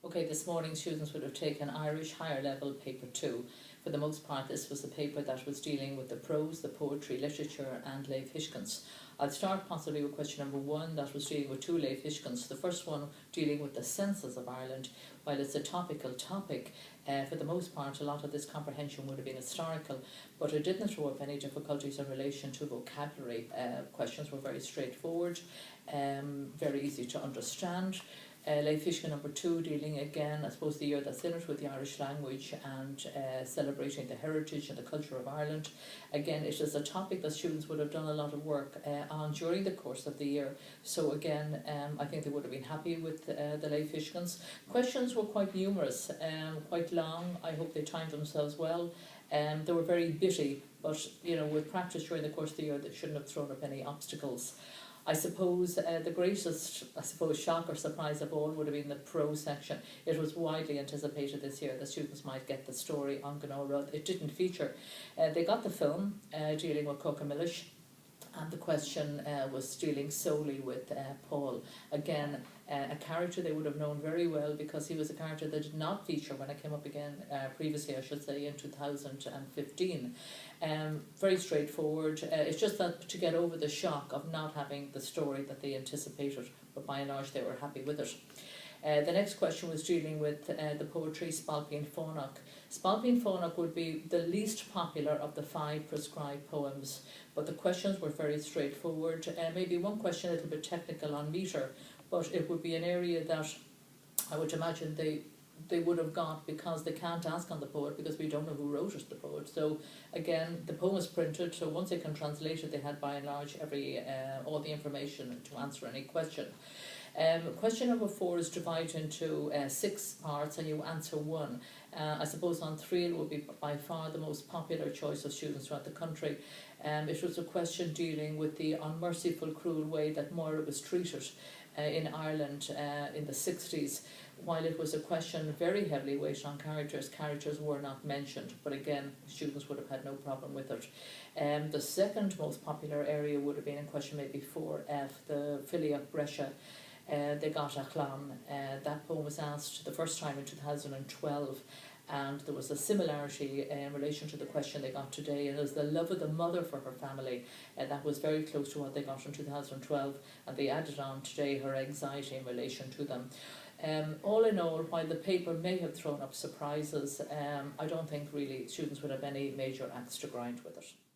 Okay, this morning students would have taken Irish Higher Level Paper 2. For the most part, this was a paper that was dealing with the prose, the poetry, literature and Leif Hishkins. I'll start possibly with question number 1, that was dealing with 2 Leif Hishkins. The first one dealing with the census of Ireland. While it's a topical topic, for the most part a lot of this comprehension would have been historical, but it didn't throw up any difficulties in relation to vocabulary. Questions were very straightforward, very easy to understand. Leif Hishkin number 2 dealing again, I suppose, the year that's in it with the Irish language and celebrating the heritage and the culture of Ireland. Again, it is a topic that students would have done a lot of work on during the course of the year. So again, I think they would have been happy with the Leif Hishkins. Questions were quite numerous, quite long. I hope they timed themselves well. They were very bitty, but with practice during the course of the year, they shouldn't have thrown up any obstacles. I suppose the greatest, shock or surprise of all would have been the prose section. It was widely anticipated this year that students might get the story on Gnora. It didn't feature. They got the film dealing with Cockamillish, and the question was dealing solely with Paul. Again, a character they would have known very well, because he was a character that did not feature when it came up again previously, I should say, in 2015. Very straightforward. It's just that to get over the shock of not having the story that they anticipated, but by and large they were happy with it. The next question was dealing with the poetry Spalpeen Fónach. Spalpeen Fónach would be the least popular of the 5 prescribed poems, but the questions were very straightforward. Maybe one question a little bit technical on metre, but it would be an area that I would imagine they would have got, because they can't ask on the poet because we don't know who wrote it, the poet. So again, the poem is printed, so once they can translate it, they had by and large all the information to answer any question. Question number 4 is divided into 6 parts, and you answer 1. I suppose on 3 it will be by far the most popular choice of students throughout the country. It was a question dealing with the unmerciful, cruel way that Moira was treated in Ireland in the 60s. While it was a question very heavily weighted on characters were not mentioned, but again, students would have had no problem with it. The second most popular area would have been in question maybe 4F, the Filiach Brescia. They got a chlam. That poem was asked the first time in 2012, and there was a similarity in relation to the question they got today, and it was the love of the mother for her family, and that was very close to what they got in 2012, and they added on today her anxiety in relation to them. All in all, while the paper may have thrown up surprises, I don't think really students would have any major axe to grind with it.